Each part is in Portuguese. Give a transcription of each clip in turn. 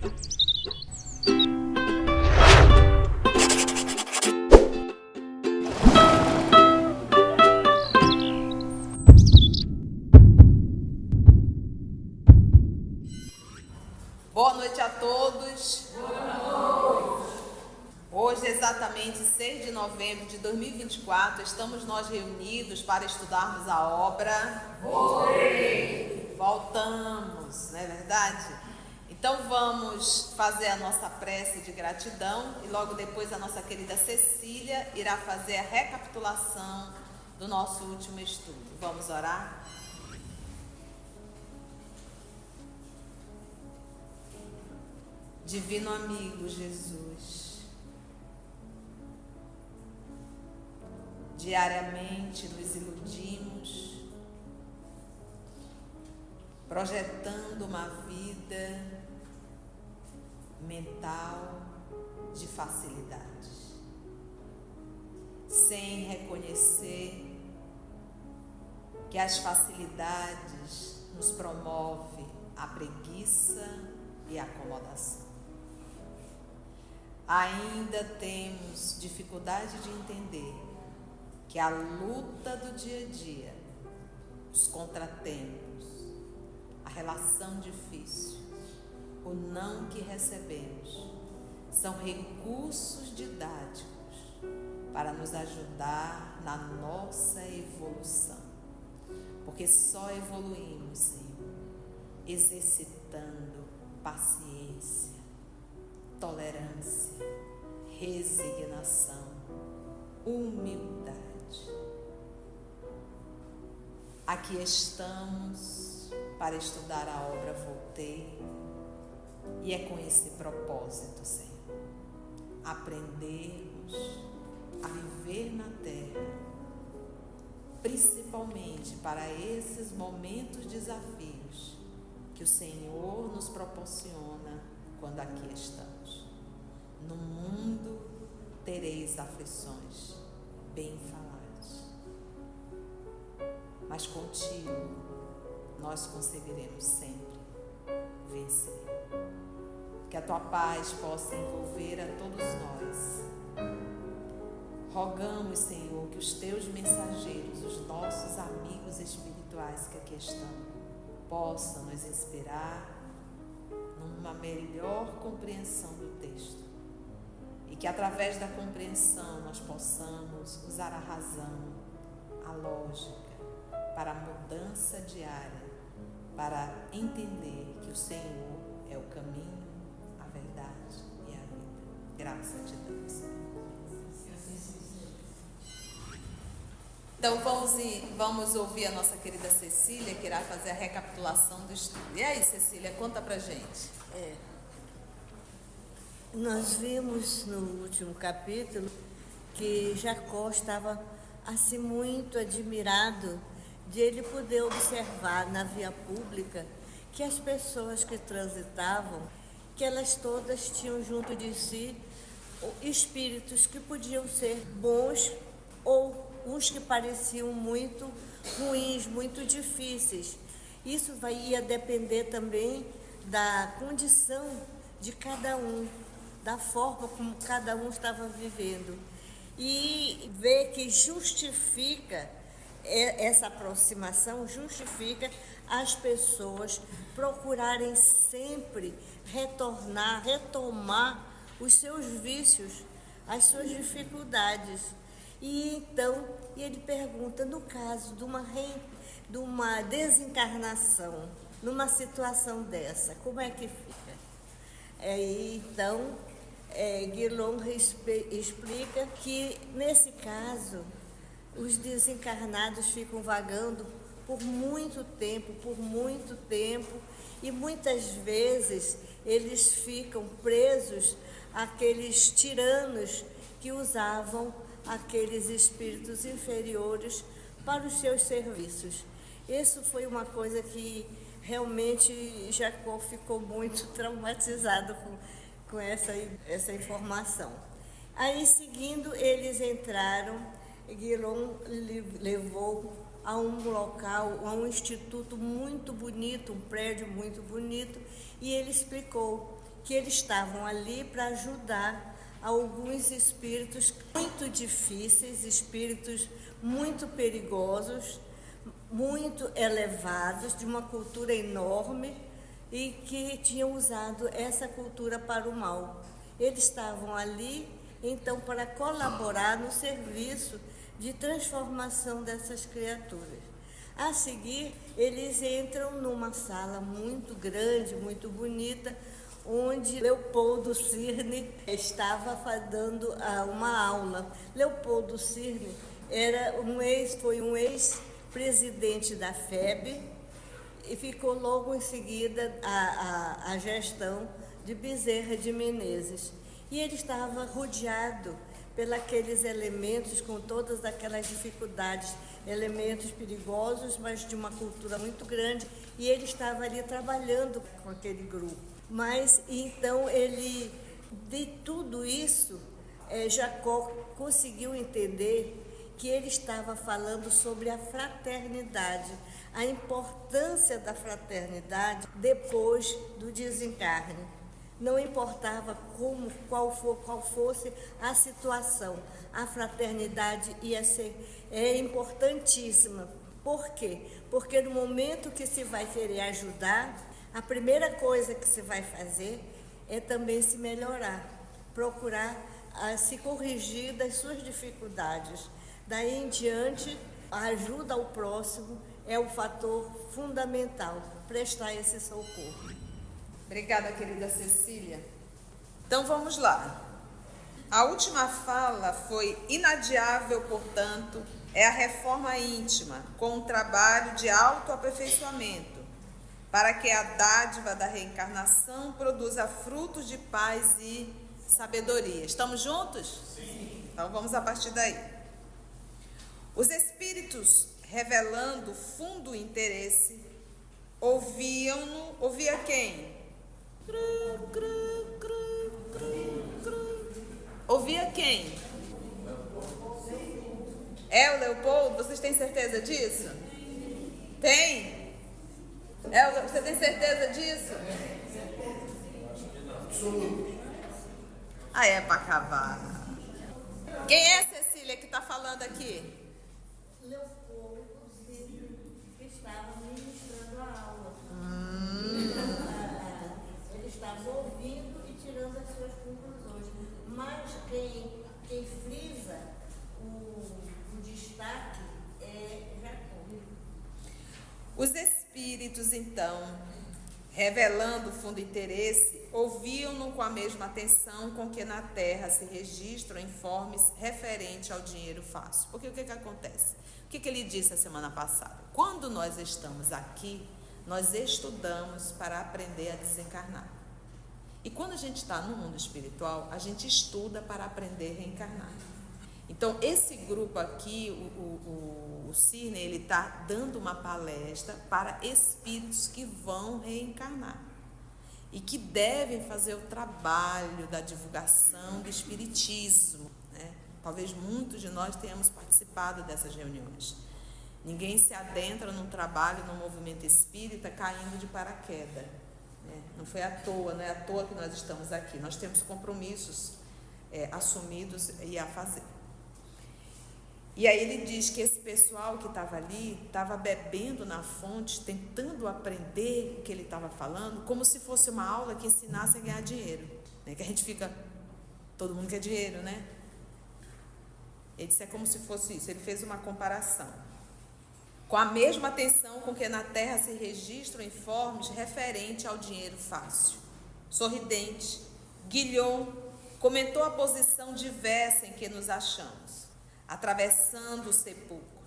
Boa noite a todos. Hoje, exatamente 6 de novembro de 2024, estamos nós reunidos para estudarmos a obra. Voltamos, não é verdade? Então vamos fazer a nossa prece de gratidão e logo depois a nossa querida Cecília irá fazer a recapitulação do nosso último estudo. Vamos orar? Divino amigo Jesus, diariamente nos iludimos, projetando uma vida mental de facilidades, sem reconhecer que as facilidades nos promovem a preguiça e a acomodação. Ainda temos dificuldade de entender que a luta do dia a dia, os contratempos, a relação difícil, o não que recebemos, são recursos didáticos para nos ajudar na nossa evolução. Porque só evoluímos, Senhor, exercitando paciência, tolerância, resignação, humildade. Aqui estamos para estudar a obra Voltei e é com esse propósito, Senhor, aprendermos a viver na terra, principalmente para esses momentos desafios que o Senhor nos proporciona quando aqui estamos. No mundo tereis aflições, bem faladas, mas contigo nós conseguiremos sempre vencer. Que a tua paz possa envolver a todos nós. Rogamos, Senhor, que os teus mensageiros, os nossos amigos espirituais que aqui estão, possam nos inspirar numa melhor compreensão do texto e que através da compreensão nós possamos usar a razão, a lógica para a mudança diária, para entender que o Senhor é o caminho, a verdade e a vida. Graças a Deus, Senhor. Então vamos ouvir a nossa querida Cecília, que irá fazer a recapitulação do estudo. E aí, Cecília, conta pra gente. Nós vimos no último capítulo que Jacó estava assim muito admirado de ele poder observar na via pública que as pessoas que transitavam, que elas todas tinham junto de si espíritos que podiam ser bons ou uns que pareciam muito ruins, muito difíceis. Isso ia depender também da condição de cada um, da forma como cada um estava vivendo. E ver que justifica essa aproximação, justifica as pessoas procurarem sempre retomar os seus vícios, as suas dificuldades. E então, ele pergunta, no caso de uma desencarnação, numa situação dessa, como é que fica? Então, Guilom explica que, nesse caso, os desencarnados ficam vagando por muito tempo, e muitas vezes eles ficam presos àqueles tiranos que usavam aqueles espíritos inferiores para os seus serviços. Isso foi uma coisa que realmente Jacó ficou muito traumatizado com essa informação. Aí, seguindo, eles entraram, Guilom levou a um local, a um instituto muito bonito, um prédio muito bonito, e ele explicou que eles estavam ali para ajudar alguns espíritos muito difíceis, espíritos muito perigosos, muito elevados, de uma cultura enorme e que tinham usado essa cultura para o mal. Eles estavam ali, então, para colaborar no serviço de transformação dessas criaturas. A seguir, eles entram numa sala muito grande, muito bonita, onde Leopoldo Cirne estava dando uma aula. Leopoldo Cirne foi um ex-presidente da FEB e ficou logo em seguida a gestão de Bezerra de Menezes. E ele estava rodeado pelos elementos, com todas aquelas dificuldades, elementos perigosos, mas de uma cultura muito grande, e ele estava ali trabalhando com aquele grupo. Mas, então, de tudo isso, Jacó conseguiu entender que ele estava falando sobre a fraternidade, a importância da fraternidade depois do desencarne. Não importava qual fosse a situação, a fraternidade é importantíssima. Por quê? Porque no momento que se vai querer ajudar, a primeira coisa que se vai fazer é também se melhorar, procurar se corrigir das suas dificuldades. Daí em diante, a ajuda ao próximo é o fator fundamental, prestar esse socorro. Obrigada, querida Cecília. Então vamos lá. A última fala foi: inadiável, portanto, é a reforma íntima, com um trabalho de autoaperfeiçoamento, para que a dádiva da reencarnação produza frutos de paz e sabedoria. Estamos juntos? Sim. Então vamos a partir daí. Os espíritos, revelando fundo interesse, ouvia quem? Ouvia quem? É o Leopoldo? Vocês têm certeza disso? Tem? Você tem certeza disso? Ah, é para acabar. Quem é, Cecília, que está falando aqui? Leopoldo, que estava ministrando a aula. Ele estava ouvindo e tirando as suas conclusões. Mas quem frisa o destaque é Jacó. Os espíritos, então, revelando o fundo interesse, ouviam-no com a mesma atenção com que na Terra se registram informes referentes ao dinheiro fácil. Porque o que acontece? O que ele disse a semana passada? Quando nós estamos aqui, nós estudamos para aprender a desencarnar. E quando a gente está no mundo espiritual, a gente estuda para aprender a reencarnar. Então, esse grupo aqui, o Cirne, ele está dando uma palestra para espíritos que vão reencarnar e que devem fazer o trabalho da divulgação do espiritismo, né? Talvez muitos de nós tenhamos participado dessas reuniões. Ninguém se adentra num trabalho, num movimento espírita, caindo de paraquedas. Não foi à toa, não é à toa que nós estamos aqui. Nós temos compromissos assumidos e a fazer. E aí ele diz que esse pessoal que estava ali, estava bebendo na fonte, tentando aprender o que ele estava falando, como se fosse uma aula que ensinasse a ganhar dinheiro. Né? Que a gente fica, todo mundo quer dinheiro, né? Ele disse, é como se fosse isso. Ele fez uma comparação. Com a mesma atenção com que na Terra se registram informes referentes ao dinheiro fácil. Sorridente, Guilhom comentou a posição diversa em que nos achamos, atravessando o sepulcro.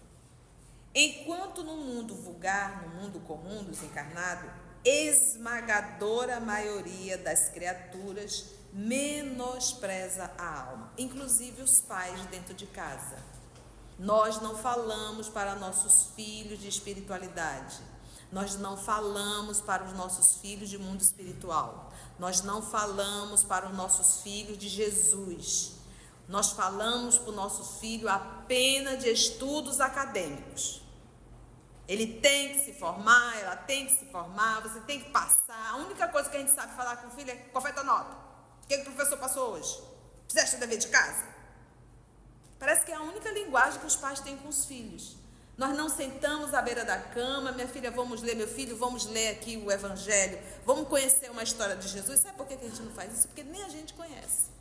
Enquanto no mundo vulgar, no mundo comum dos encarnados, esmagadora maioria das criaturas menospreza a alma, inclusive os pais dentro de casa. Nós não falamos para nossos filhos de espiritualidade. Nós não falamos para os nossos filhos de mundo espiritual. Nós não falamos para os nossos filhos de Jesus. Nós falamos para o nosso filho apenas de estudos acadêmicos. Ele tem que se formar, ela tem que se formar, você tem que passar. A única coisa que a gente sabe falar com o filho é: qual foi a tua nota? O que o professor passou hoje? Fizeste o dever de casa? Parece que é a única linguagem que os pais têm com os filhos. Nós não sentamos à beira da cama: minha filha, vamos ler, meu filho, vamos ler aqui o Evangelho, vamos conhecer uma história de Jesus. Sabe por que a gente não faz isso? Porque nem a gente conhece.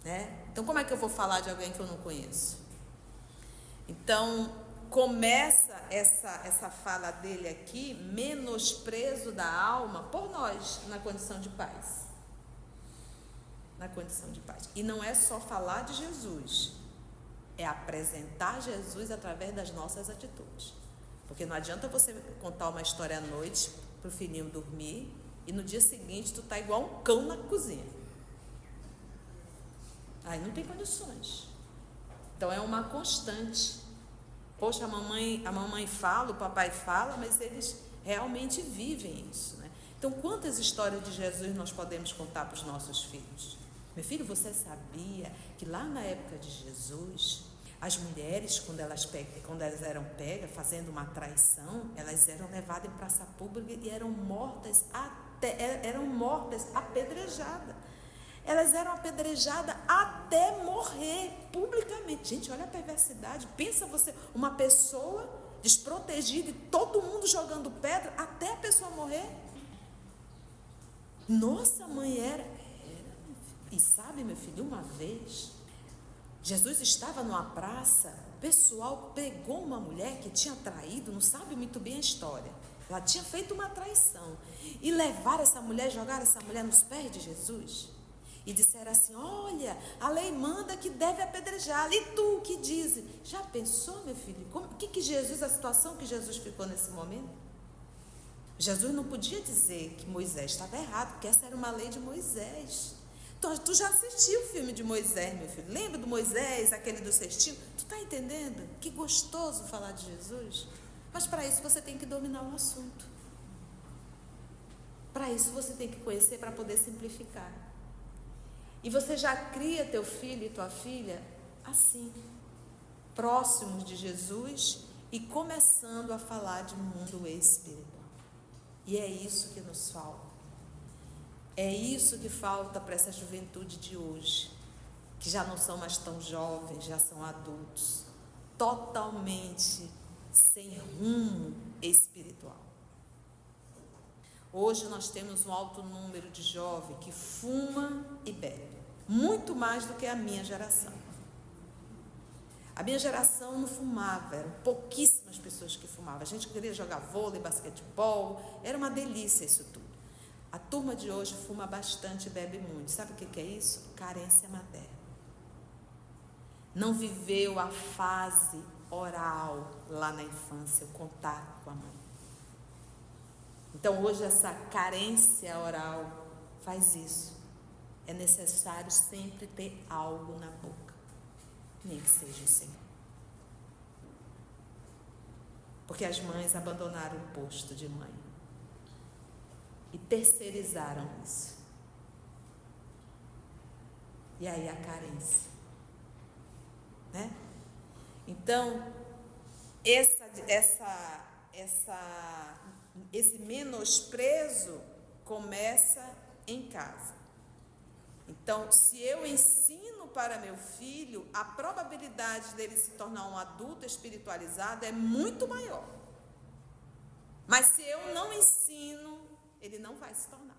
Né? Então, como é que eu vou falar de alguém que eu não conheço? Então, começa essa fala dele aqui: menosprezo da alma por nós, na condição de pais. Na condição de pais. E não é só falar de Jesus, é apresentar Jesus através das nossas atitudes. Porque não adianta você contar uma história à noite para o filhinho dormir e no dia seguinte tu tá igual um cão na cozinha. Aí não tem condições. Então é uma constante. Poxa, a mamãe fala, o papai fala, mas eles realmente vivem isso, né? Então, quantas histórias de Jesus nós podemos contar para os nossos filhos? Meu filho, você sabia que lá na época de Jesus, as mulheres, quando elas eram pegas fazendo uma traição, elas eram levadas em praça pública e eram mortas apedrejadas. Elas eram apedrejadas até morrer publicamente. Gente, olha a perversidade. Pensa você, uma pessoa desprotegida e todo mundo jogando pedra até a pessoa morrer. Nossa, mãe era. E sabe, meu filho, uma vez, Jesus estava numa praça, o pessoal pegou uma mulher que tinha traído, não sabe muito bem a história. Ela tinha feito uma traição. E levaram essa mulher, jogaram essa mulher nos pés de Jesus. E disseram assim: olha, a lei manda que deve apedrejá-la. E tu, o que dizes? Já pensou, meu filho? A situação que Jesus ficou nesse momento? Jesus não podia dizer que Moisés estava errado, porque essa era uma lei de Moisés. Tu já assistiu o filme de Moisés, meu filho? Lembra do Moisés, aquele do cestinho? Tu está entendendo? Que gostoso falar de Jesus. Mas para isso você tem que dominar o assunto. Para isso você tem que conhecer, para poder simplificar. E você já cria teu filho e tua filha assim, próximos de Jesus e começando a falar de mundo espiritual. E é isso que nos falta. É isso que falta para essa juventude de hoje, que já não são mais tão jovens, já são adultos, totalmente sem rumo espiritual. Hoje nós temos um alto número de jovens que fuma e bebe, muito mais do que a minha geração. A minha geração não fumava, eram pouquíssimas pessoas que fumavam. A gente queria jogar vôlei, basquetebol, era uma delícia isso tudo. A turma de hoje fuma bastante e bebe muito. Sabe o que é isso? Carência materna. Não viveu a fase oral lá na infância, o contato com a mãe. Então hoje essa carência oral faz isso. É necessário sempre ter algo na boca, nem que seja o Senhor. Porque as mães abandonaram o posto de mãe e terceirizaram isso. E aí a carência, né? Então, esse menosprezo começa em casa. Então, se eu ensino para meu filho, a probabilidade dele se tornar um adulto espiritualizado é muito maior. Mas se eu não ensino, ele não vai se tornar.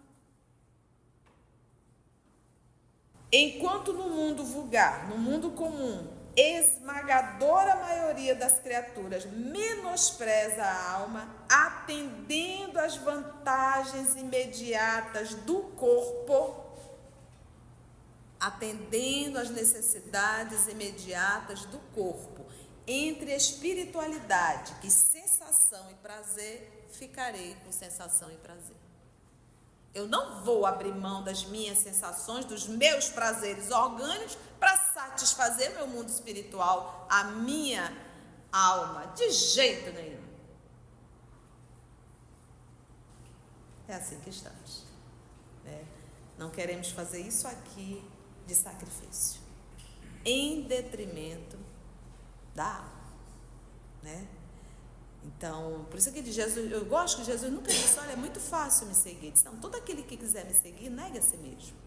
Enquanto no mundo vulgar, no mundo comum, esmagadora maioria das criaturas menospreza a alma, atendendo às vantagens imediatas do corpo, atendendo às necessidades imediatas do corpo, entre espiritualidade e sensação e prazer, ficarei com sensação e prazer. Eu não vou abrir mão das minhas sensações, dos meus prazeres orgânicos para satisfazer meu mundo espiritual, a minha alma, de jeito nenhum. É assim que estamos, né? Não queremos fazer isso aqui de sacrifício, em detrimento da alma. né? Então, por isso que Jesus, eu gosto que Jesus nunca disse, olha, é muito fácil me seguir. Ele disse, não, todo aquele que quiser me seguir, negue a si mesmo.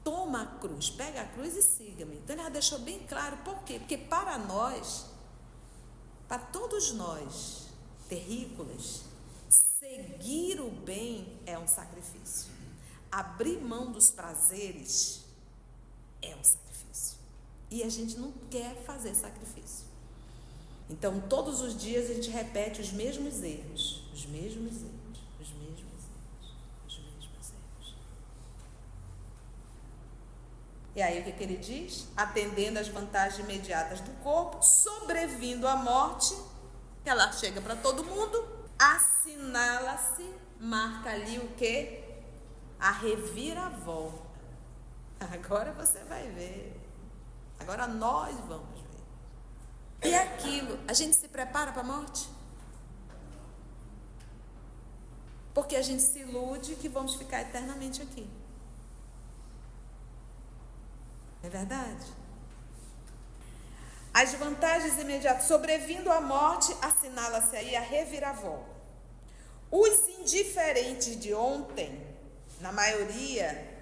Toma a cruz, pega a cruz e siga-me. Então, ele já deixou bem claro por quê? Porque para nós, para todos nós, terrícolas, seguir o bem é um sacrifício. Abrir mão dos prazeres é um sacrifício. E a gente não quer fazer sacrifício. Então, todos os dias a gente repete os mesmos erros. Os mesmos erros. Os mesmos erros. Os mesmos erros. E aí, o que ele diz? Atendendo às vantagens imediatas do corpo, sobrevindo à morte, que ela chega para todo mundo, assinala-se, marca ali o quê? A reviravolta. Agora você vai ver. Agora nós vamos ver. E aquilo, a gente se prepara para a morte? Porque a gente se ilude que vamos ficar eternamente aqui. É verdade? As vantagens imediatas, sobrevindo à morte, assinala-se aí a reviravolta. Os indiferentes de ontem, na maioria,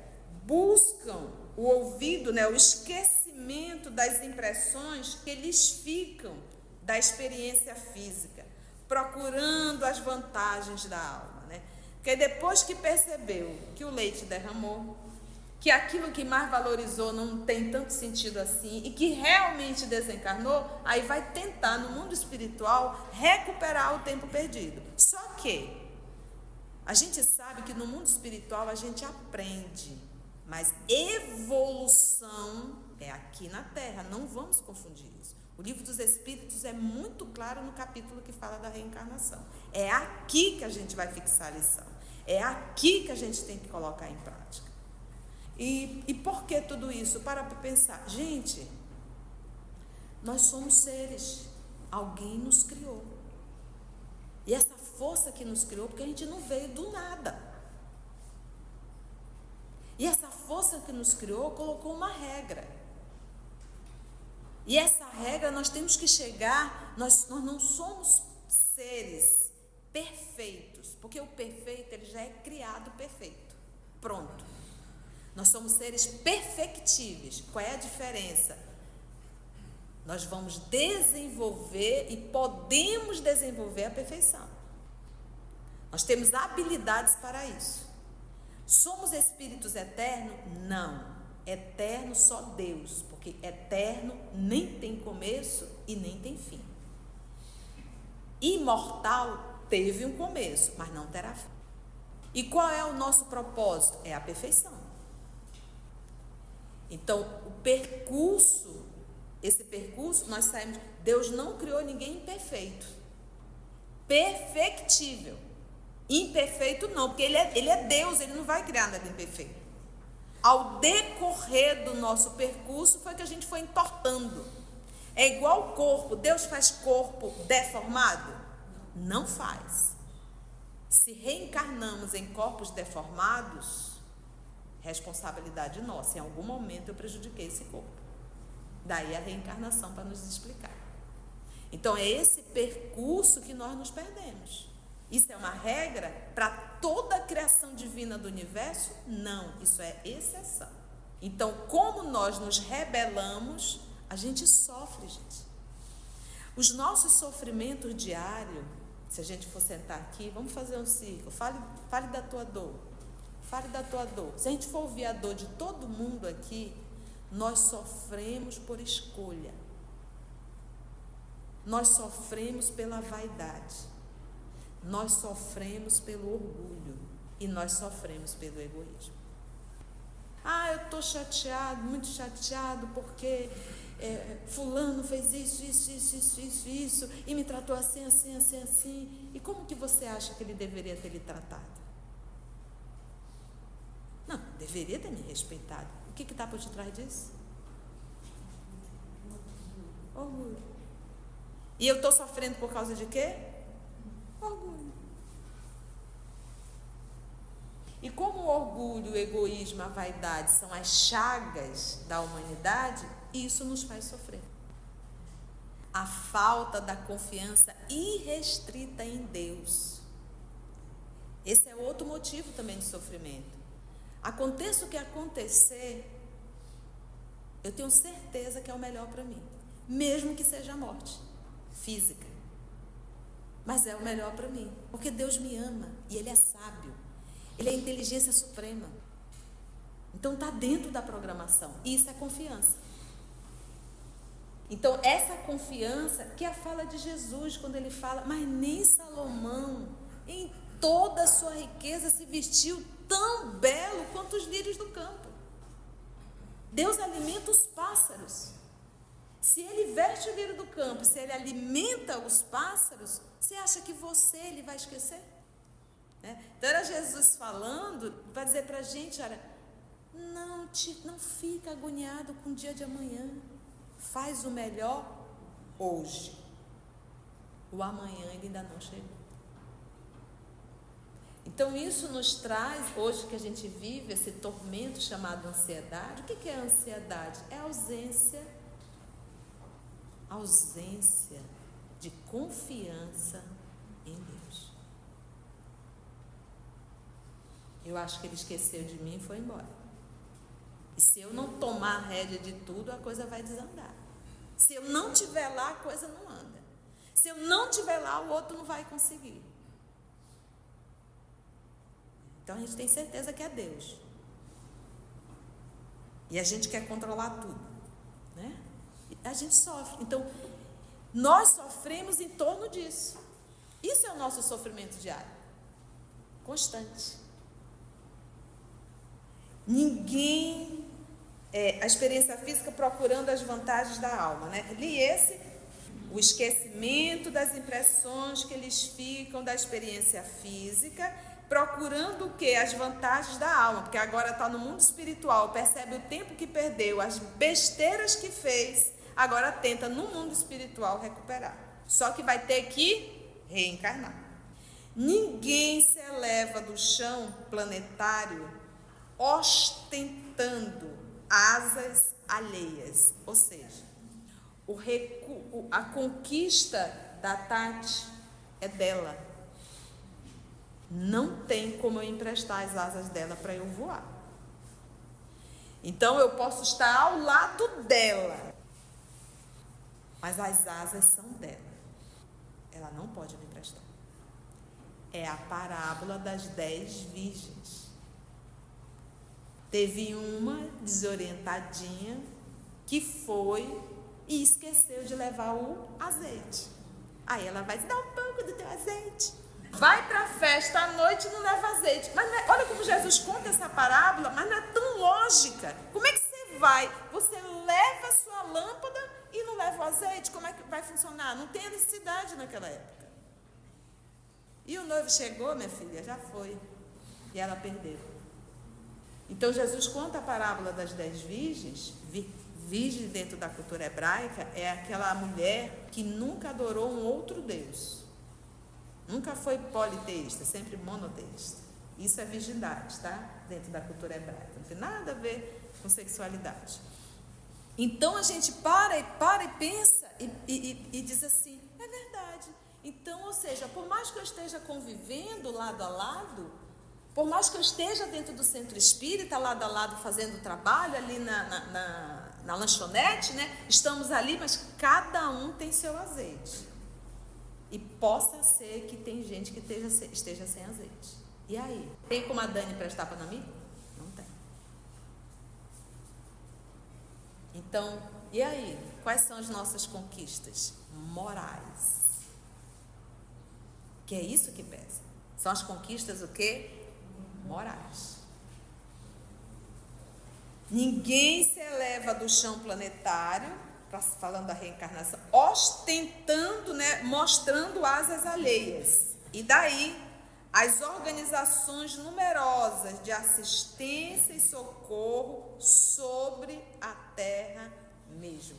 buscam o ouvido, né, o esquecimento das impressões que lhes ficam da experiência física, procurando as vantagens da alma, né? Porque depois que percebeu que o leite derramou, que aquilo que mais valorizou não tem tanto sentido assim e que realmente desencarnou, aí vai tentar no mundo espiritual recuperar o tempo perdido. Só que a gente sabe que no mundo espiritual a gente aprende, mas evolução é aqui na Terra, não vamos confundir isso. O Livro dos Espíritos é muito claro no capítulo que fala da reencarnação. É aqui que a gente vai fixar a lição. É aqui que a gente tem que colocar em prática. E por que tudo isso? Para pensar. Gente, nós somos seres. Alguém nos criou. E essa força que nos criou, porque a gente não veio do nada. E essa força que nos criou colocou uma regra. E essa regra nós temos que chegar, nós não somos seres perfeitos, porque o perfeito ele já é criado perfeito. Pronto. Nós somos seres perfectíveis. Qual é a diferença? Nós vamos desenvolver e podemos desenvolver a perfeição. Nós temos habilidades para isso. Somos espíritos eternos? Não. Eterno só Deus, porque eterno nem tem começo e nem tem fim. Imortal teve um começo, mas não terá fim. E qual é o nosso propósito? É a perfeição. Então, o percurso, esse percurso, nós saímos. Deus não criou ninguém imperfeito. Perfectível. Imperfeito não, porque ele é Deus, ele não vai criar nada imperfeito. Ao decorrer do nosso percurso foi que a gente foi entortando. É igual o corpo. Deus faz corpo deformado? Não faz. Se reencarnamos em corpos deformados, responsabilidade nossa. Em algum momento eu prejudiquei esse corpo. Daí a reencarnação para nos explicar. Então é esse percurso que nós nos perdemos. Isso é uma regra para toda a criação divina do universo? Não, isso é exceção. Então, como nós nos rebelamos, a gente sofre, gente. Os nossos sofrimentos diários, se a gente for sentar aqui, vamos fazer um círculo, fale da tua dor. Fale da tua dor. Se a gente for ouvir a dor de todo mundo aqui, nós sofremos por escolha. Nós sofremos pela vaidade. Nós sofremos pelo orgulho e nós sofremos pelo egoísmo. Eu estou chateado, muito chateado, porque fulano fez isso, e me tratou assim. E como que você acha que ele deveria ter lhe tratado? Não, deveria ter me respeitado. O que está por detrás disso? Orgulho. E eu estou sofrendo por causa de quê? Orgulho. E como o orgulho, o egoísmo, a vaidade são as chagas da humanidade, isso nos faz sofrer. a falta da confiança irrestrita em Deus. Esse é outro motivo também de sofrimento. Aconteça o que acontecer, eu tenho certeza que é o melhor para mim, mesmo que seja a morte física. Mas é o melhor para mim, porque Deus me ama e Ele é sábio, Ele é a inteligência suprema. Então está dentro da programação, e isso é confiança. Então essa confiança que é a fala de Jesus, quando Ele fala, mas nem Salomão, em toda a sua riqueza, se vestiu tão belo quanto os lírios do campo. Deus alimenta os pássaros. Se Ele veste o lírio do campo, se Ele alimenta os pássaros, você acha que Ele vai esquecer? Então era Jesus falando para dizer para a gente, olha, não fica agoniado com o dia de amanhã. Faz o melhor hoje. O amanhã ainda não chegou. Então isso nos traz, hoje que a gente vive esse tormento chamado ansiedade. O que é a ansiedade? É a ausência de confiança em Deus. Eu acho que Ele esqueceu de mim e foi embora. E se eu não tomar a rédea de tudo, a coisa vai desandar. Se eu não estiver lá, a coisa não anda. Se eu não estiver lá, o outro não vai conseguir. Então a gente tem certeza que é Deus. E a gente quer controlar tudo, né? A gente sofre. Então, nós sofremos em torno disso. Isso é o nosso sofrimento diário. Constante. Ninguém... a experiência física procurando as vantagens da alma, né? Li o esquecimento das impressões que eles ficam da experiência física, procurando o quê? As vantagens da alma, porque agora está no mundo espiritual, percebe o tempo que perdeu, as besteiras que fez, agora tenta no mundo espiritual recuperar. Só que vai ter que reencarnar. Ninguém se eleva do chão planetário ostentando asas alheias, ou seja, a conquista da Tati é dela. Não tem como eu emprestar as asas dela para eu voar. Então eu posso estar ao lado dela, mas as asas são dela. Ela não pode me emprestar. É a parábola das 10 virgens. Teve uma desorientadinha que foi e esqueceu de levar o azeite. Aí ela vai te dar um pouco do teu azeite. Vai para a festa à noite e não leva azeite. Mas olha como Jesus conta essa parábola, mas não é tão lógica. Como é que você vai? Você leva a sua lâmpada e não leva o azeite? Como é que vai funcionar? Não tem necessidade naquela época. E o noivo chegou, minha filha, já foi. E ela perdeu. Então Jesus conta a parábola das 10 virgens. Virgem dentro da cultura hebraica é aquela mulher que nunca adorou um outro Deus. Nunca foi politeísta, sempre monoteísta. Isso é virgindade, tá? Dentro da cultura hebraica. Não tem nada a ver com sexualidade. Então a gente para e pensa e diz assim, é verdade. Então, ou seja, por mais que eu esteja convivendo lado a lado, por mais que eu esteja dentro do centro espírita, lado a lado, fazendo trabalho ali na lanchonete, né? Estamos ali, mas cada um tem seu azeite. E possa ser que tem gente que esteja sem azeite. E aí? Tem como a Dani prestar para mim? Não tem. Então, e aí? Quais são as nossas conquistas morais? Que é isso que pesa. São as conquistas o quê? Morais. Ninguém se eleva do chão planetário, falando da reencarnação, ostentando, né, mostrando asas alheias. E daí, as organizações numerosas de assistência e socorro sobre a terra mesmo.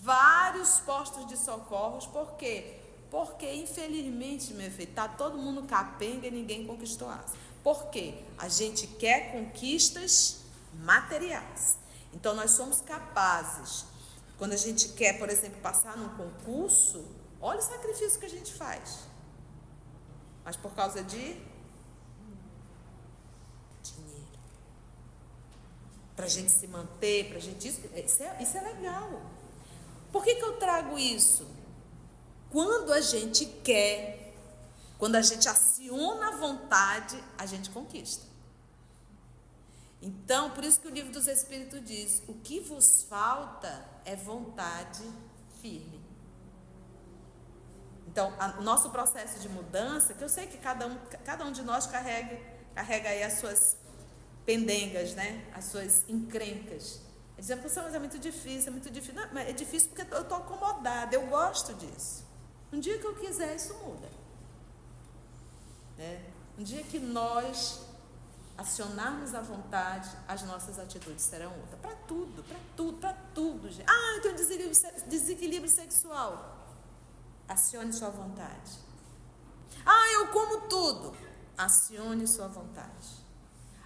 Vários postos de socorros, por quê? Porque, infelizmente, meu filho, está todo mundo capenga e ninguém conquistou asa. Por quê? A gente quer conquistas materiais. Então, nós somos capazes Quando a gente quer, por exemplo, passar num concurso, olha o sacrifício que a gente faz. Mas por causa de dinheiro. Para a gente se manter, para a gente... Isso é legal. Por que eu trago isso? Quando a gente quer, quando a gente aciona a vontade, a gente conquista. Então, por isso que o Livro dos Espíritos diz, o que vos falta é vontade firme. Então, o nosso processo de mudança, que eu sei que cada um de nós carrega aí as suas pendengas, né? As suas encrencas. Dizendo, mas é muito difícil, é muito difícil. Não, mas é difícil porque eu estou acomodada, eu gosto disso. Um dia que eu quiser, isso muda. Né? Um dia que nós acionarmos a vontade, as nossas atitudes serão outras. Para tudo, gente. Ah, eu tenho desequilíbrio sexual. Acione sua vontade. Ah, eu como tudo. Acione sua vontade.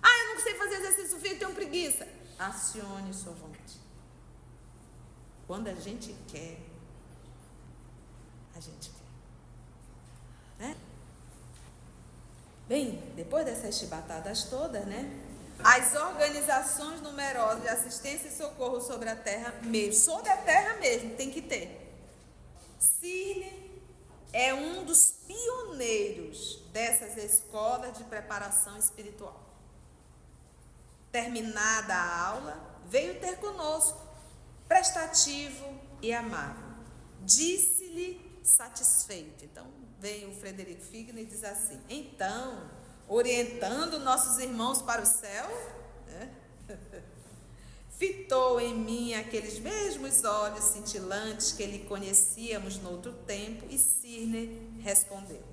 Ah, eu não sei fazer exercício físico, tenho preguiça. Acione sua vontade. Quando a gente quer, a gente quer. Né? Bem, depois dessas chibatadas todas, né? As organizações numerosas de assistência e socorro sobre a terra mesmo, tem que ter. Cirne é um dos pioneiros dessas escolas de preparação espiritual. Terminada a aula, veio ter conosco, prestativo e amável. Disse-lhe satisfeito. Então, vem o Frederico Figner e diz assim, então, orientando nossos irmãos para o céu, né? Fitou em mim aqueles mesmos olhos cintilantes que lhe conhecíamos no outro tempo, e Cirne respondeu,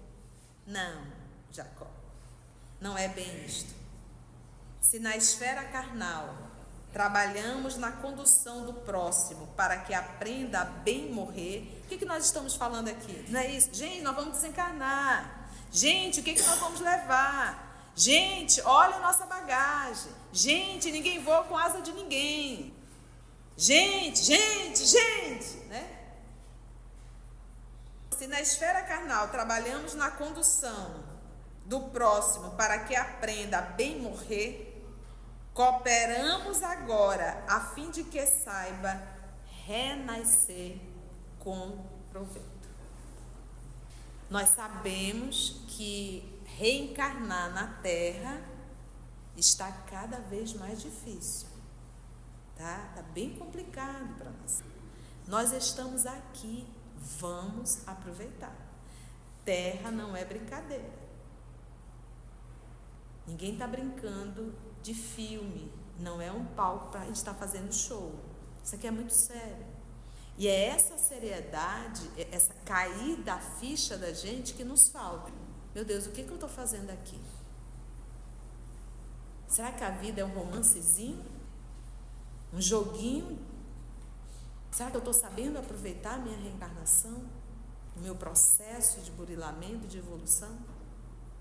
não, Jacó, não é bem isto. Se na esfera carnal trabalhamos na condução do próximo para que aprenda a bem morrer, o que nós estamos falando aqui? Não é isso? Gente, nós vamos desencarnar. Gente, o que nós vamos levar? Gente, olha a nossa bagagem. Gente, ninguém voa com asa de ninguém. Gente, né? Se na esfera carnal trabalhamos na condução do próximo para que aprenda a bem morrer, cooperamos agora a fim de que saiba renascer com proveito. Nós sabemos que reencarnar na Terra está cada vez mais difícil, tá? Está bem complicado para nós. Nós estamos aqui, vamos aproveitar. Terra não é brincadeira. Ninguém está brincando de filme, não é um palco para a gente estar fazendo show. Isso aqui é muito sério. E é essa seriedade, essa cair da ficha da gente que nos falta. Meu Deus, o que eu estou fazendo aqui? Será que a vida é um romancezinho? Um joguinho? Será que eu estou sabendo aproveitar a minha reencarnação? O meu processo de burilamento, de evolução?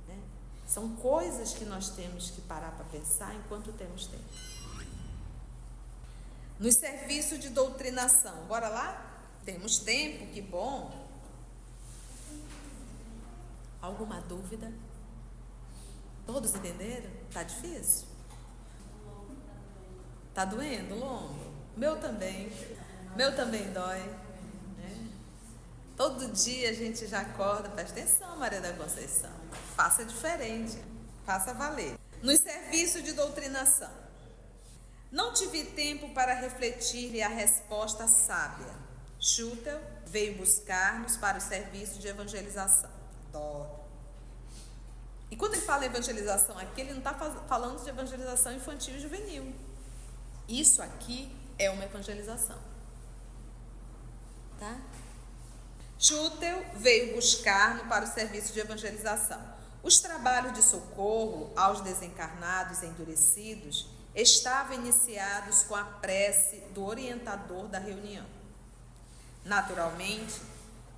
Né? São coisas que nós temos que parar para pensar enquanto temos tempo. No serviço de doutrinação, bora lá? Temos tempo, que bom. Alguma dúvida? Todos entenderam? Tá difícil? Tá doendo o lombo? Meu também dói. Né? Todo dia a gente já acorda, presta atenção, Maria da Conceição. Faça diferente, faça valer. No serviço de doutrinação. Não tive tempo para refletir-lhe a resposta sábia. Schutel veio buscar-nos para o serviço de evangelização. Adoro. E quando ele fala evangelização aqui, ele não está falando de evangelização infantil e juvenil. Isso aqui é uma evangelização. Tá? Schutel veio buscar-nos para o serviço de evangelização. Os trabalhos de socorro aos desencarnados endurecidos estavam iniciados com a prece do orientador da reunião. Naturalmente,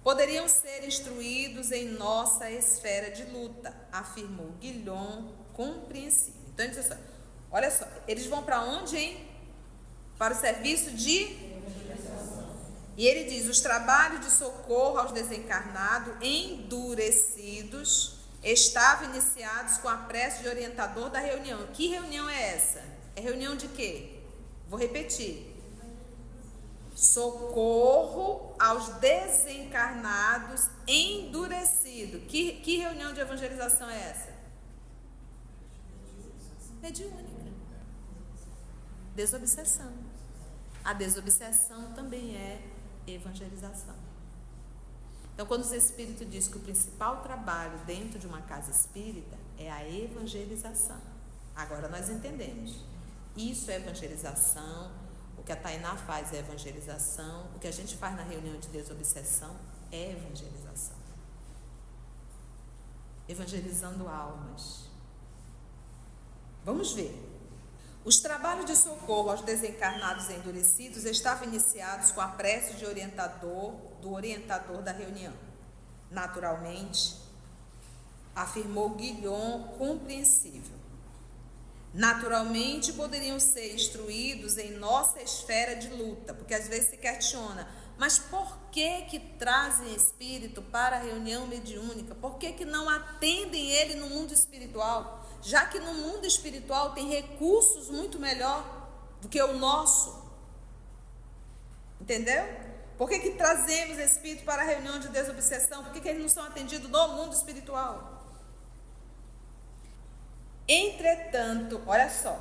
poderiam ser instruídos em nossa esfera de luta, afirmou Guilhom, compreensível. Então, ele diz assim, olha só, eles vão para onde, hein? Para o serviço de E ele diz: os trabalhos de socorro aos desencarnados endurecidos estavam iniciados com a prece de orientador da reunião. Que reunião é essa? É reunião de quê? Vou repetir. Socorro aos desencarnados endurecidos. Que reunião de evangelização é essa? Mediúnica. Desobsessão. A desobsessão também é evangelização. Então, quando os espíritos dizem que o principal trabalho dentro de uma casa espírita é a evangelização, agora nós entendemos. Isso é evangelização. O que a Tainá faz é evangelização. O que a gente faz na reunião de desobsessão é evangelização. Evangelizando almas. Vamos ver. Os trabalhos de socorro aos desencarnados endurecidos estavam iniciados com a prece de do orientador da reunião. Naturalmente, afirmou Guilhom compreensível. Naturalmente poderiam ser instruídos em nossa esfera de luta, porque às vezes se questiona, mas por que trazem espírito para a reunião mediúnica? Por que não atendem ele no mundo espiritual? Já que no mundo espiritual tem recursos muito melhor do que o nosso. Entendeu? Por que trazemos espírito para a reunião de desobsessão? Por que eles não são atendidos no mundo espiritual? Entretanto, olha só,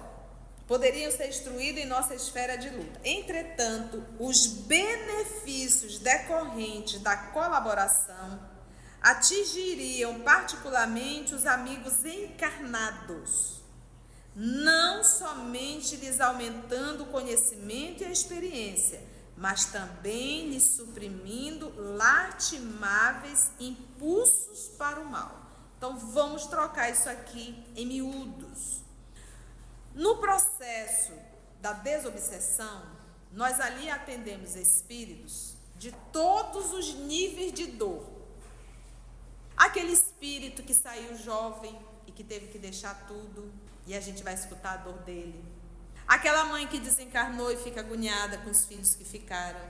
poderiam ser instruídos em nossa esfera de luta. Entretanto, os benefícios decorrentes da colaboração atingiriam particularmente os amigos encarnados, não somente lhes aumentando o conhecimento e a experiência, mas também lhes suprimindo lastimáveis impulsos para o mal. Então, vamos trocar isso aqui em miúdos. No processo da desobsessão, nós ali atendemos espíritos de todos os níveis de dor. Aquele espírito que saiu jovem e que teve que deixar tudo, e a gente vai escutar a dor dele. Aquela mãe que desencarnou e fica agoniada com os filhos que ficaram.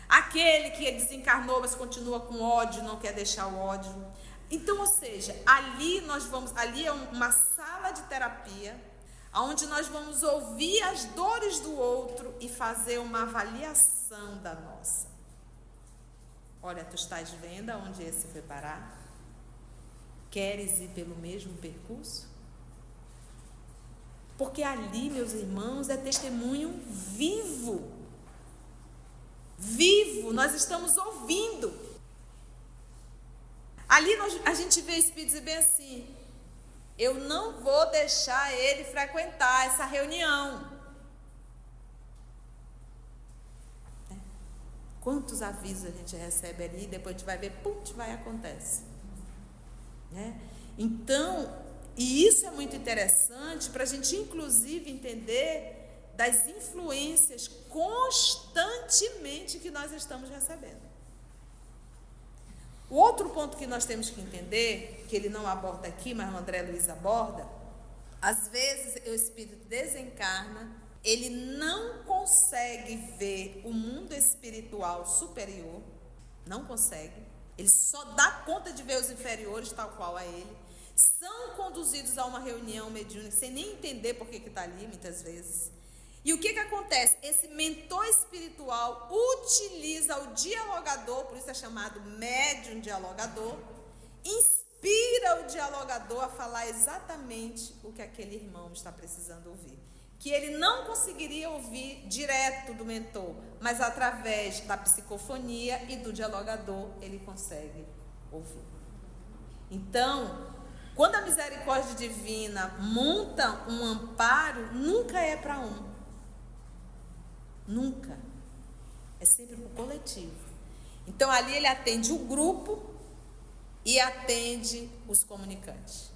Aquele que desencarnou, mas continua com ódio, não quer deixar o ódio. Então, ou seja, ali é uma sala de terapia, onde nós vamos ouvir as dores do outro e fazer uma avaliação da nossa. Olha, tu estás vendo aonde esse foi parar? Queres ir pelo mesmo percurso? Porque ali, meus irmãos, é testemunho vivo. Vivo, nós estamos ouvindo. Ali a gente vê espíritos e bem assim, eu não vou deixar ele frequentar essa reunião. Quantos avisos a gente recebe ali, depois a gente vai ver, putz, acontece. Então, e isso é muito interessante para a gente inclusive entender das influências constantemente que nós estamos recebendo. O outro ponto que nós temos que entender, que ele não aborda aqui, mas o André Luiz aborda, às vezes o espírito desencarna, ele não consegue ver o mundo espiritual superior, não consegue, ele só dá conta de ver os inferiores tal qual a ele, são conduzidos a uma reunião mediúnica sem nem entender por que está ali muitas vezes. E o que acontece? Esse mentor espiritual utiliza o dialogador, por isso é chamado médium dialogador, inspira o dialogador a falar exatamente o que aquele irmão está precisando ouvir. Que ele não conseguiria ouvir direto do mentor, mas através da psicofonia e do dialogador ele consegue ouvir. Então, quando a misericórdia divina monta um amparo, nunca é para um. Nunca. É sempre para o coletivo. Então, ali ele atende o grupo e atende os comunicantes.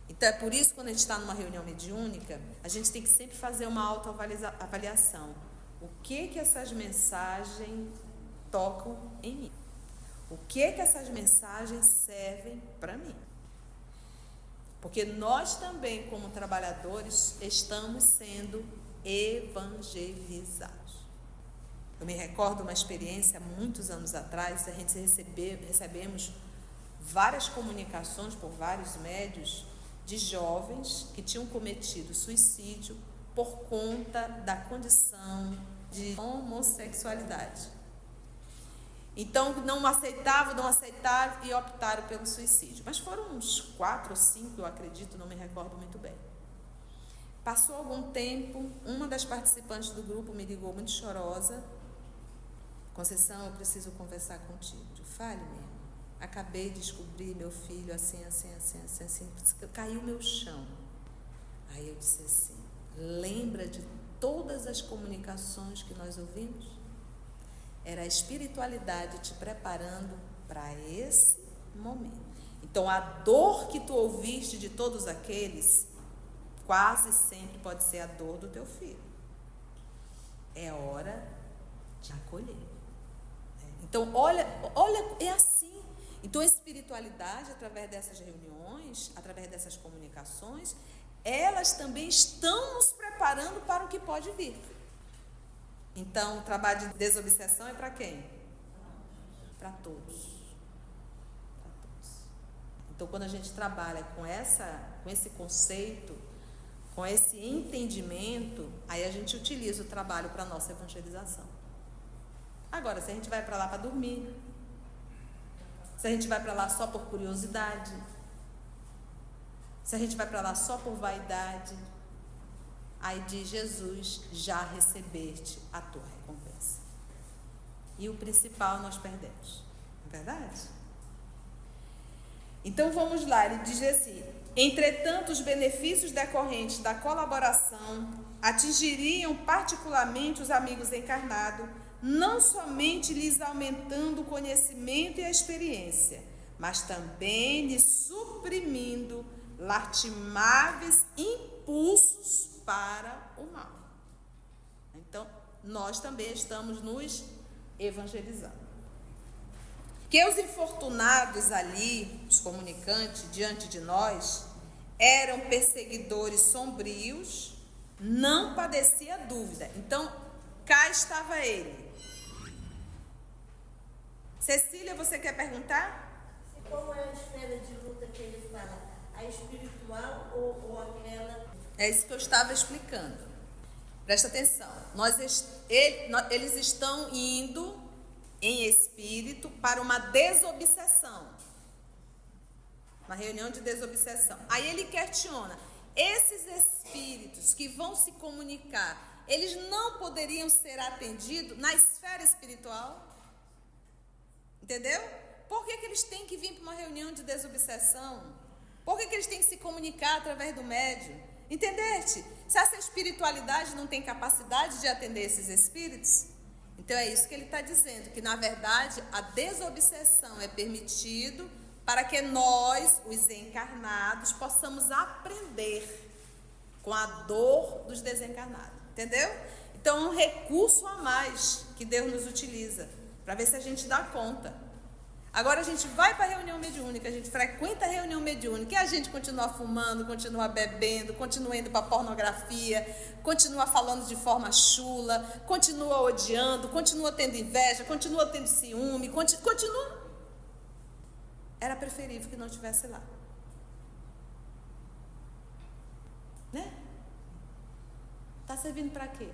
Então, é por isso que quando a gente está numa reunião mediúnica, a gente tem que sempre fazer uma autoavaliação. O que essas mensagens tocam em mim? O que essas mensagens servem para mim? Porque nós também, como trabalhadores, estamos sendo evangelizados. Eu me recordo uma experiência, muitos anos atrás, a gente recebemos várias comunicações por vários médios de jovens que tinham cometido suicídio por conta da condição de homossexualidade. Então, não aceitaram e optaram pelo suicídio. Mas foram uns 4 ou 5, eu acredito, não me recordo muito bem. Passou algum tempo, uma das participantes do grupo me ligou muito chorosa. Conceição, eu preciso conversar contigo. Eu fale mesmo. Acabei de descobrir meu filho assim, caiu meu chão. Aí eu disse assim, lembra de todas as comunicações que nós ouvimos? Era a espiritualidade te preparando para esse momento. Então, a dor que tu ouviste de todos aqueles, quase sempre pode ser a dor do teu filho. É hora de acolher. Então, olha, é assim. Então, a espiritualidade, através dessas reuniões, através dessas comunicações, elas também estão nos preparando para o que pode vir. Então, o trabalho de desobsessão é para quem? Para todos. Para todos. Então, quando a gente trabalha com esse conceito, com esse entendimento, aí a gente utiliza o trabalho para a nossa evangelização. Agora, se a gente vai para lá para dormir, se a gente vai para lá só por curiosidade, se a gente vai para lá só por vaidade, aí diz Jesus, já recebeste a tua recompensa. E o principal nós perdemos. Não é verdade? Então vamos lá, ele diz assim, entretanto os benefícios decorrentes da colaboração atingiriam particularmente os amigos encarnados, não somente lhes aumentando o conhecimento e a experiência, mas também lhes suprimindo lastimáveis impulsos para o mal. Então, nós também estamos nos evangelizando. Que os infortunados ali, os comunicantes, diante de nós, eram perseguidores sombrios, não padecia dúvida. Então, cá estava ele. Cecília, você quer perguntar? Qual é a esfera de luta que ele fala? A espiritual ou aquela? É isso que eu estava explicando. Presta atenção. Eles estão indo em espírito para uma desobsessão. Uma reunião de desobsessão. Aí ele questiona, esses espíritos que vão se comunicar, eles não poderiam ser atendidos na esfera espiritual? Entendeu? Por que eles têm que vir para uma reunião de desobsessão? Por que eles têm que se comunicar através do médium? Entendeste? Se essa espiritualidade não tem capacidade de atender esses espíritos, então é isso que ele está dizendo, que na verdade a desobsessão é permitido para que nós, os encarnados, possamos aprender com a dor dos desencarnados. Entendeu? Então é um recurso a mais que Deus nos utiliza, para ver se a gente dá conta. Agora a gente vai para a reunião mediúnica, a gente frequenta a reunião mediúnica e a gente continua fumando, continua bebendo, continua indo para pornografia, continua falando de forma chula, continua odiando, continua tendo inveja, continua tendo ciúme, continua. Era preferível que não estivesse lá. Né? Está servindo para quê?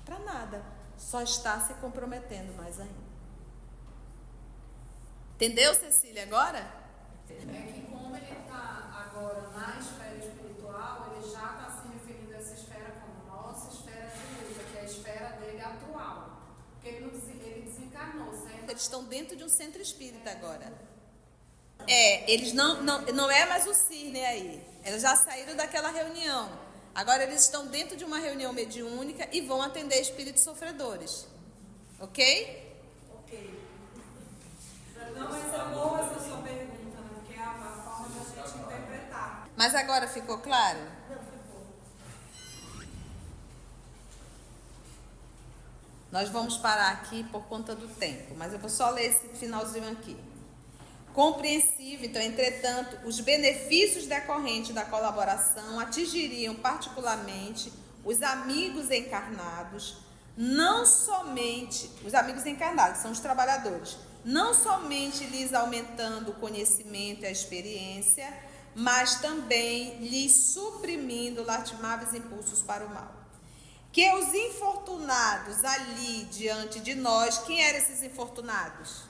Para nada. Só está se comprometendo mais ainda. Entendeu, Cecília, agora? É que como ele está agora na esfera espiritual, ele já está se referindo a essa esfera como nossa esfera de luta, que é a esfera dele atual. Porque ele desencarnou, certo? Eles estão dentro de um centro espírita agora. Eles não é mais o Cirne aí. Eles já saíram daquela reunião. Agora eles estão dentro de uma reunião mediúnica e vão atender espíritos sofredores. Ok? Ok. Não, mas é boa essa sua pergunta, né? Porque é a forma da gente interpretar. Mas agora ficou claro? Não, ficou. Nós vamos parar aqui por conta do tempo, mas eu vou só ler esse finalzinho aqui. Compreensível, então, entretanto, os benefícios decorrentes da colaboração atingiriam particularmente os amigos encarnados, não somente, os amigos encarnados, que são os trabalhadores, não somente lhes aumentando o conhecimento e a experiência, mas também lhes suprimindo lastimáveis impulsos para o mal. Que os infortunados ali diante de nós, quem eram esses infortunados?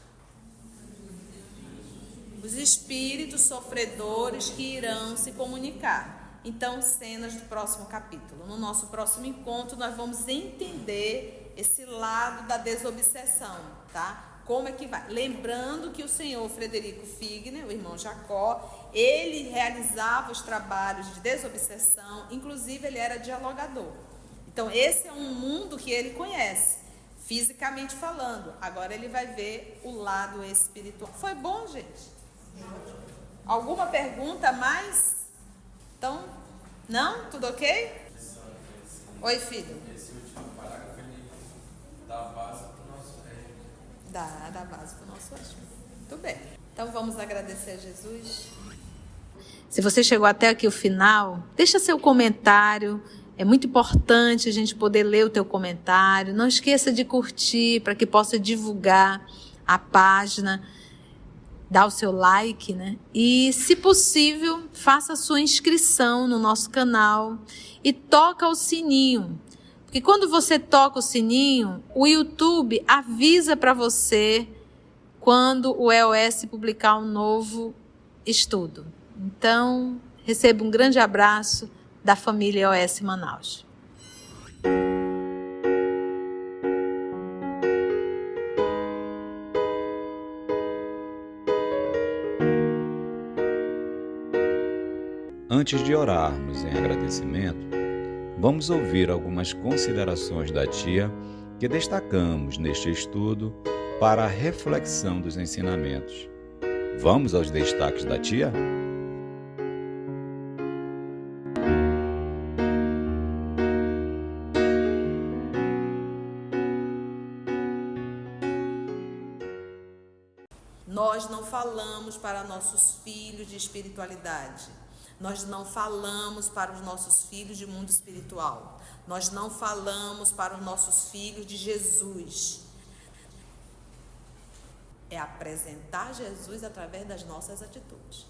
Os espíritos sofredores que irão se comunicar. Então, cenas do próximo capítulo. No nosso próximo encontro, nós vamos entender esse lado da desobsessão, tá? Como é que vai? Lembrando que o senhor Frederico Figner, o irmão Jacó, ele realizava os trabalhos de desobsessão, inclusive ele era dialogador. Então, esse é um mundo que ele conhece, fisicamente falando. Agora ele vai ver o lado espiritual. Foi bom, gente? Alguma pergunta mais? Então, não? Tudo ok? Oi, filho. Esse último parágrafo, ele dá base para o nosso reino. Dá base para o nosso reino. Muito bem. Então, vamos agradecer a Jesus. Se você chegou até aqui o final, deixa seu comentário. É muito importante a gente poder ler o teu comentário. Não esqueça de curtir para que possa divulgar a página. Dá o seu like, né? E, se possível, faça a sua inscrição no nosso canal e toca o sininho. Porque quando você toca o sininho, o YouTube avisa para você quando o EOS publicar um novo estudo. Então, receba um grande abraço da família EOS Manaus. Antes de orarmos em agradecimento, vamos ouvir algumas considerações da tia que destacamos neste estudo para a reflexão dos ensinamentos. Vamos aos destaques da tia? Nós não falamos para nossos filhos de espiritualidade. Nós não falamos para os nossos filhos de mundo espiritual. Nós não falamos para os nossos filhos de Jesus. É apresentar Jesus através das nossas atitudes.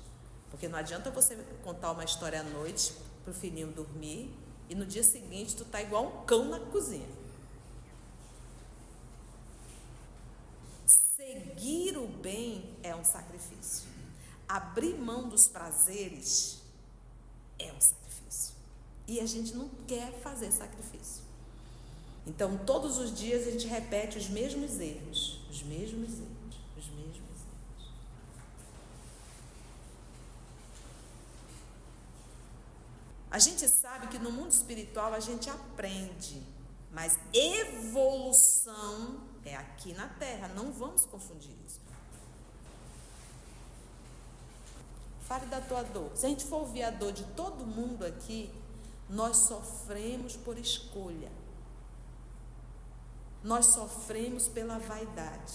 Porque não adianta você contar uma história à noite para o filhinho dormir e no dia seguinte tu tá igual um cão na cozinha. Seguir o bem é um sacrifício. Abrir mão dos prazeres é um sacrifício. E a gente não quer fazer sacrifício. Então, todos os dias a gente repete os mesmos erros. Os mesmos erros. Os mesmos erros. A gente sabe que no mundo espiritual a gente aprende. Mas evolução é aqui na Terra. Não vamos confundir isso. Fale da tua dor. Se a gente for ouvir a dor de todo mundo aqui, nós sofremos por escolha. Nós sofremos pela vaidade.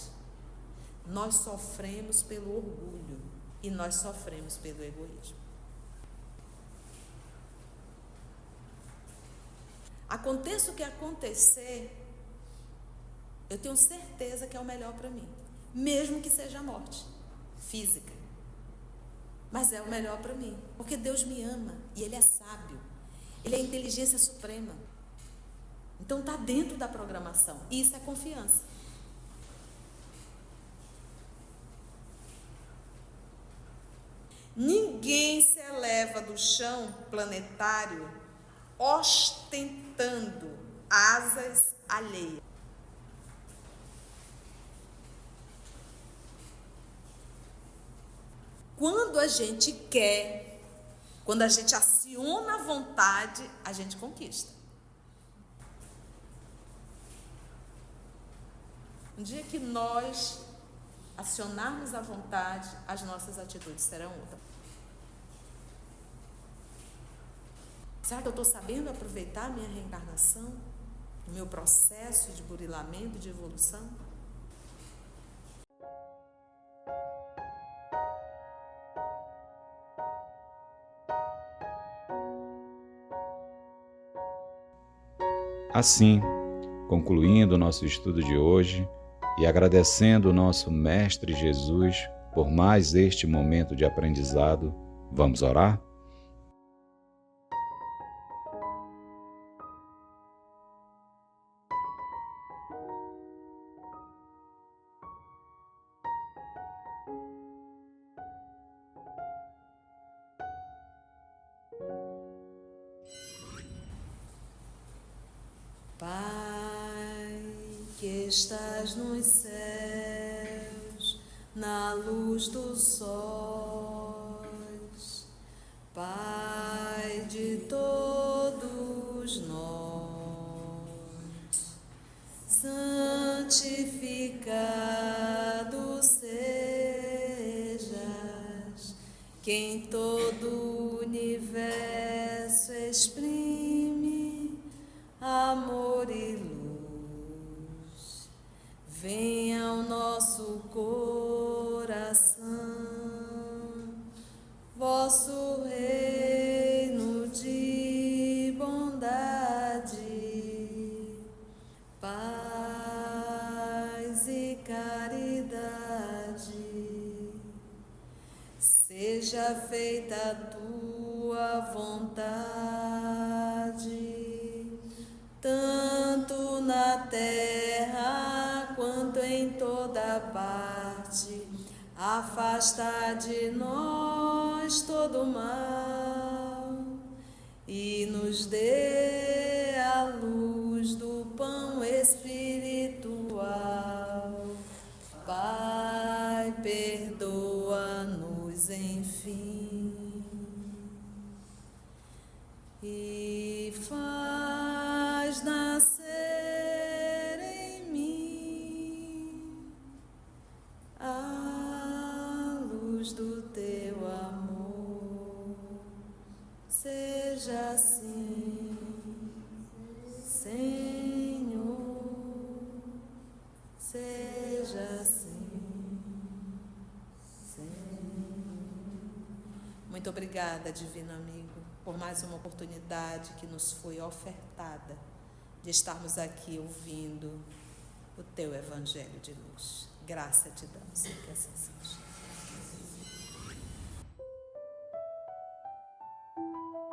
Nós sofremos pelo orgulho. E nós sofremos pelo egoísmo. Aconteça o que acontecer, eu tenho certeza que é o melhor para mim. Mesmo que seja a morte física. Mas é o melhor para mim, porque Deus me ama e Ele é sábio, Ele é a inteligência suprema. Então está dentro da programação, e isso é confiança. Ninguém se eleva do chão planetário ostentando asas alheias. Quando a gente quer, quando a gente aciona a vontade, a gente conquista. Um dia que nós acionarmos a vontade, as nossas atitudes serão outras. Será que eu estou sabendo aproveitar a minha reencarnação? O meu processo de burilamento, de evolução? Assim, concluindo o nosso estudo de hoje e agradecendo o nosso Mestre Jesus por mais este momento de aprendizado, vamos orar? Pai, que estás nos céus, na luz dos sóis, Pai de todos nós, santificado sejas, que em todo o universo exprime amor e luz. Venha ao nosso coração vosso reino de bondade, paz e caridade. Seja feita a tua vontade, tanto na terra quanto em toda parte. Afasta de nós todo mal e nos dê a luz do pão espiritual. Pai, perdoa-nos, enfim, e faz nascer em mim a luz do teu amor. Seja assim, Senhor, seja assim, Senhor. Muito obrigada, divino amigo, por mais uma oportunidade que nos foi ofertada de estarmos aqui ouvindo o teu evangelho de luz. Graça te damos, que assim seja.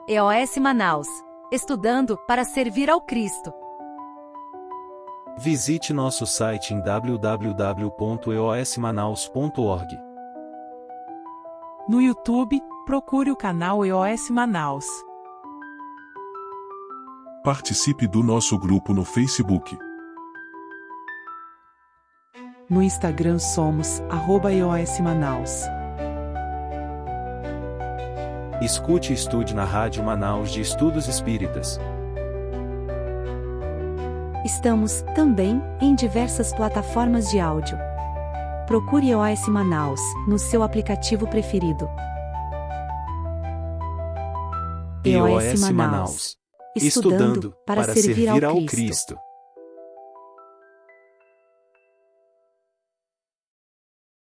EOS Manaus. Estudando para servir ao Cristo. Visite nosso site em www.eosmanaus.org. No YouTube, procure o canal EOS Manaus. Participe do nosso grupo no Facebook. No Instagram somos @EOS Manaus. Escute e estude na Rádio Manaus de Estudos Espíritas. Estamos, também, em diversas plataformas de áudio. Procure EOS Manaus, no seu aplicativo preferido. EOS Manaus. Estudando para servir ao Cristo.